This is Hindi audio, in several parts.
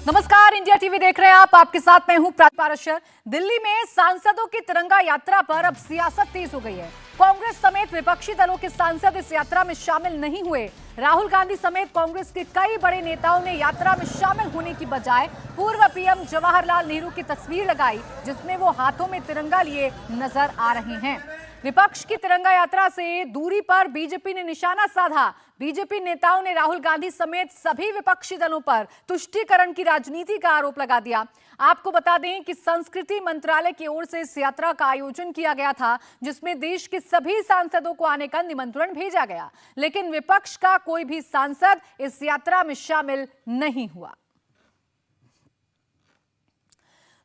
नमस्कार, इंडिया टीवी देख रहे हैं आप। आपके साथ मैं हूं पारशर। दिल्ली में सांसदों की तिरंगा यात्रा पर अब सियासत तेज हो गई है। कांग्रेस समेत विपक्षी दलों के सांसद इस यात्रा में शामिल नहीं हुए। राहुल गांधी समेत कांग्रेस के कई बड़े नेताओं ने यात्रा में शामिल होने की बजाय पूर्व पीएम जवाहरलाल नेहरू की तस्वीर लगाई, जिसमें वो हाथों में तिरंगा लिए नजर आ रहे हैं। विपक्ष की तिरंगा यात्रा से दूरी पर बीजेपी ने निशाना साधा। बीजेपी नेताओं ने राहुल गांधी समेत सभी विपक्षी दलों पर तुष्टीकरण की राजनीति का आरोप लगा दिया। आपको बता दें कि संस्कृति मंत्रालय की ओर से इस यात्रा का आयोजन किया गया था, जिसमें देश के सभी सांसदों को आने का निमंत्रण भेजा गया, लेकिन विपक्ष का कोई भी सांसद इस यात्रा में शामिल नहीं हुआ।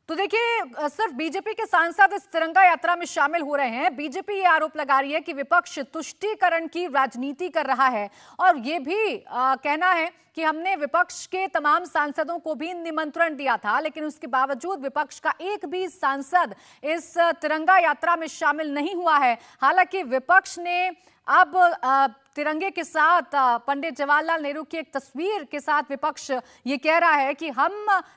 तो देखिए, सिर्फ बीजेपी के सांसद इस तिरंगा यात्रा में शामिल हो रहे हैं। बीजेपी ये आरोप लगा रही है कि विपक्ष तुष्टीकरण की राजनीति कर रहा है और ये भी कहना है कि हमने विपक्ष के तमाम सांसदों को भी निमंत्रण दिया था, लेकिन उसके बावजूद विपक्ष का एक भी सांसद इस तिरंगा यात्रा में शामिल नहीं हुआ है। हालांकि विपक्ष ने अब तिरंगे के साथ पंडित जवाहरलाल नेहरू की एक तस्वीर के साथ विपक्ष ये कह रहा है कि हम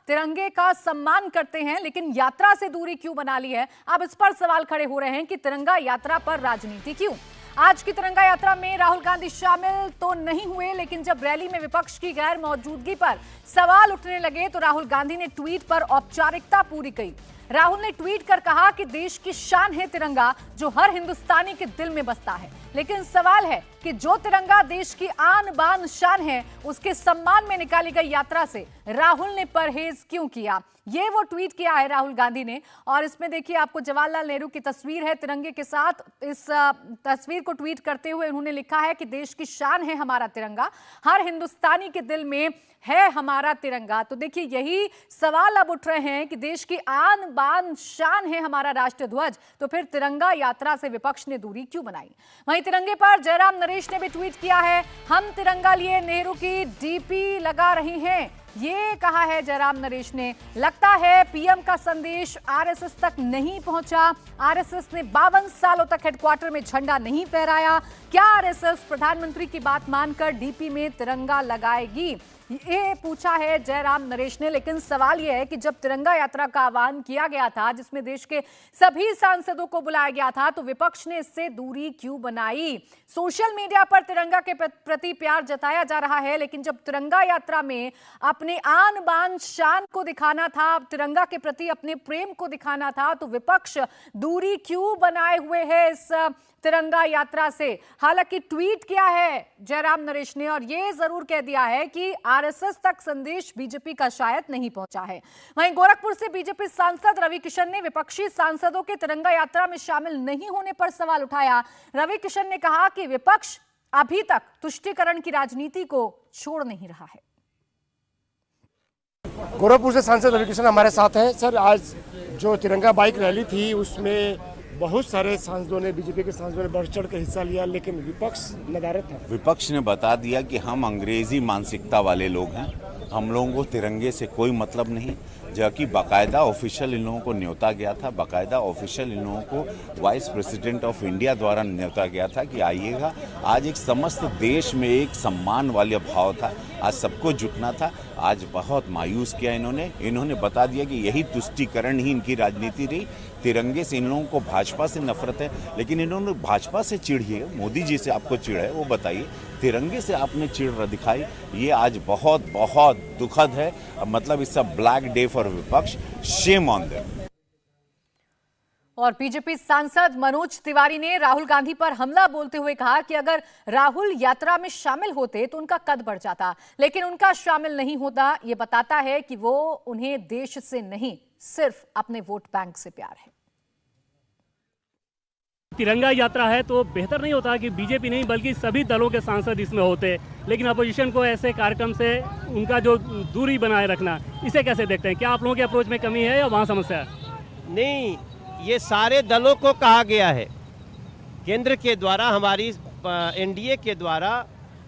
तिरंगे का सम्मान करते हैं, लेकिन यात्रा से दूरी क्यों बना ली है। अब इस पर सवाल खड़े हो रहे हैं कि तिरंगा यात्रा पर राजनीति क्यों। आज की तिरंगा यात्रा में राहुल गांधी शामिल तो नहीं हुए, लेकिन जब रैली में विपक्ष की गैर मौजूदगी पर सवाल उठने लगे तो राहुल गांधी ने ट्वीट पर औपचारिकता पूरी की। राहुल ने ट्वीट कर कहा कि देश की शान है तिरंगा, जो हर हिंदुस्तानी के दिल में बसता है। लेकिन सवाल है कि जो तिरंगा देश की आन बान शान है, उसके सम्मान में निकाली गई यात्रा से राहुल ने परहेज क्यों किया। ये वो ट्वीट किया है राहुल गांधी ने, और इसमें देखिए आपको जवाहरलाल नेहरू की तस्वीर है तिरंगे के साथ। इस तस्वीर को ट्वीट करते हुए उन्होंने लिखा है कि देश की शान है हमारा तिरंगा, हर हिंदुस्तानी के दिल में है हमारा तिरंगा। तो देखिए, यही सवाल अब उठ रहे हैं कि देश की आन बान शान है हमारा राष्ट्रीय ध्वज, तो फिर तिरंगा यात्रा से विपक्ष ने दूरी क्यों बनाई। वहीं तिरंगे पर जयराम नरेश ने भी ट्वीट किया है, हम तिरंगा लिए नेहरू की डीपी लगा रही हैं, ये कहा है जयराम नरेश ने। लगता है पीएम का संदेश आरएसएस तक नहीं पहुंचा। आरएसएस ने 52 सालों तक हेडक्वार्टर में झंडा नहीं फहराया। क्या आरएसएस प्रधानमंत्री की बात मानकर डीपी में तिरंगा लगाएगी, ये पूछा है जयराम नरेश ने। लेकिन सवाल यह है कि जब तिरंगा यात्रा का आह्वान किया गया था, जिसमें देश के सभी सांसदों को बुलाया गया था, तो विपक्ष ने इससे दूरी क्यों बनाई। सोशल मीडिया पर तिरंगा के प्रति प्यार जताया जा रहा है, लेकिन जब तिरंगा यात्रा में अपने आन बान शान को दिखाना था, तिरंगा के प्रति अपने प्रेम को दिखाना था, तो विपक्ष दूरी क्यों बनाए हुए है इस तिरंगा यात्रा से। हालांकि ट्वीट किया है जयराम नरेश ने और यह जरूर कह दिया है कि आरएसएस तक संदेश बीजेपी का शायद नहीं पहुंचा है। वहीं गोरखपुर से बीजेपी सांसद रवि किशन ने विपक्षी सांसदों के तिरंगा यात्रा में शामिल नहीं होने पर सवाल उठाया। रवि किशन ने कहा कि विपक्ष अभी तक तुष्टीकरण की राजनीति को छोड़ नहीं रहा है। गोरखपुर से सांसद रवि किशन हमारे साथ हैं। सर, आज जो तिरंगा बाइक रैली थी उसमें बहुत सारे सांसदों ने, बीजेपी के सांसदों ने बढ़ चढ़ कर हिस्सा लिया, लेकिन विपक्ष नदारद था। विपक्ष ने बता दिया कि हम अंग्रेजी मानसिकता वाले लोग हैं, हम लोगों को तिरंगे से कोई मतलब नहीं, जबकि बाकायदा ऑफिशियल इन लोगों को न्योता गया था, बाकायदा ऑफिशियल इन लोगों को वाइस प्रेसिडेंट ऑफ इंडिया द्वारा न्योता गया था कि आइएगा। आज एक समस्त देश में एक सम्मान वाला भाव था, आज सबको जुटना था। आज बहुत मायूस किया इन्होंने बता दिया कि यही तुष्टीकरण ही इनकी राजनीति रही। तिरंगे से इन लोगों को भाजपा से नफरत है, लेकिन इन्होंने भाजपा से चिढ़िए, मोदी जी से आपको चिढ़ है वो बताइए, तिरंगे से आपने चिढ़ दिखाई। ये आज बहुत बहुत दुखद है। मतलब it's a black day for विपक्ष, शेम ऑन देम। और बीजेपी सांसद मनोज तिवारी ने राहुल गांधी पर हमला बोलते हुए कहा कि अगर राहुल यात्रा में शामिल होते तो उनका कद बढ़ जाता, लेकिन उनका शामिल नहीं होता ये बताता है कि वो उन्हें देश से नहीं, सिर्फ अपने वोट बैंक से प्यार है। तिरंगा यात्रा है तो बेहतर नहीं होता कि बीजेपी नहीं बल्कि सभी दलों के सांसद इसमें होते, लेकिन अपोजिशन को ऐसे कार्यक्रम से उनका जो दूरी बनाए रखना, इसे कैसे देखते हैं? क्या आप लोगों के अप्रोच में कमी है या वहाँ समस्या है? नहीं, ये सारे दलों को कहा गया है, केंद्र के द्वारा, हमारी एनडीए के द्वारा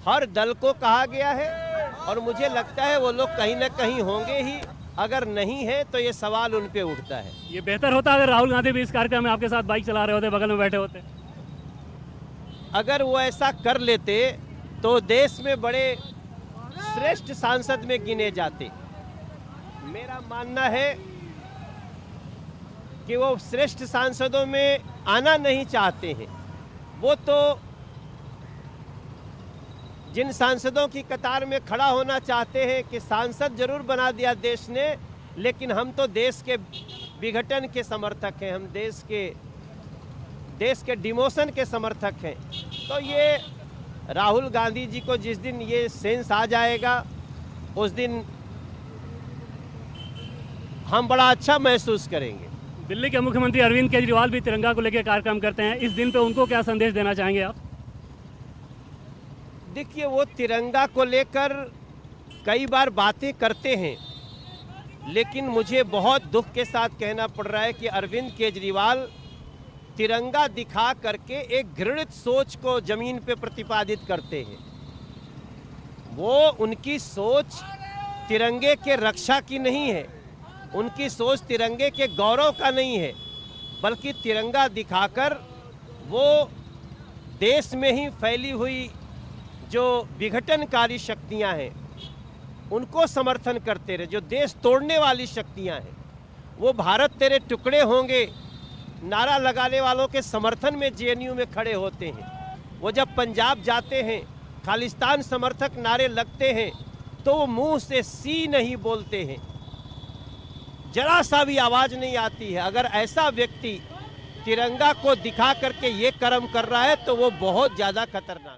हर दल को कहा गया है, और मुझे लगता है वो लोग कहीं ना कहीं होंगे ही। अगर नहीं है तो ये सवाल उन पे उठता है। ये बेहतर होता अगर राहुल गांधी भी इस कार्यक्रम में आपके साथ बाइक चला रहे होते, बगल में बैठे होते। अगर वो ऐसा कर लेते तो देश में बड़े श्रेष्ठ सांसद में गिने जाते। मेरा मानना है कि वो श्रेष्ठ सांसदों में आना नहीं चाहते हैं। वो तो जिन सांसदों की कतार में खड़ा होना चाहते हैं कि सांसद जरूर बना दिया देश ने, लेकिन हम तो देश के विघटन के समर्थक हैं, हम देश के डिमोशन के समर्थक हैं। तो ये राहुल गांधी जी को जिस दिन ये सेंस आ जाएगा उस दिन हम बड़ा अच्छा महसूस करेंगे। दिल्ली के मुख्यमंत्री अरविंद केजरीवाल भी तिरंगा को लेकर कार्यक्रम करते हैं, इस दिन पे उनको क्या संदेश देना चाहेंगे आप? देखिए, वो तिरंगा को लेकर कई बार बातें करते हैं, लेकिन मुझे बहुत दुख के साथ कहना पड़ रहा है कि अरविंद केजरीवाल तिरंगा दिखा करके एक घृणित सोच को जमीन पे प्रतिपादित करते हैं। वो उनकी सोच तिरंगे के रक्षा की नहीं है, उनकी सोच तिरंगे के गौरव का नहीं है, बल्कि तिरंगा दिखाकर वो देश में ही फैली हुई जो विघटनकारी शक्तियां हैं उनको समर्थन करते रहे। जो देश तोड़ने वाली शक्तियां हैं, वो भारत तेरे टुकड़े होंगे नारा लगाने वालों के समर्थन में जेएनयू में खड़े होते हैं। वो जब पंजाब जाते हैं, खालिस्तान समर्थक नारे लगते हैं, तो वो मुंह से सी नहीं बोलते हैं, जरा सा भी आवाज़ नहीं आती है। अगर ऐसा व्यक्ति तिरंगा को दिखा करके ये कर्म कर रहा है तो वो बहुत ज़्यादा खतरनाक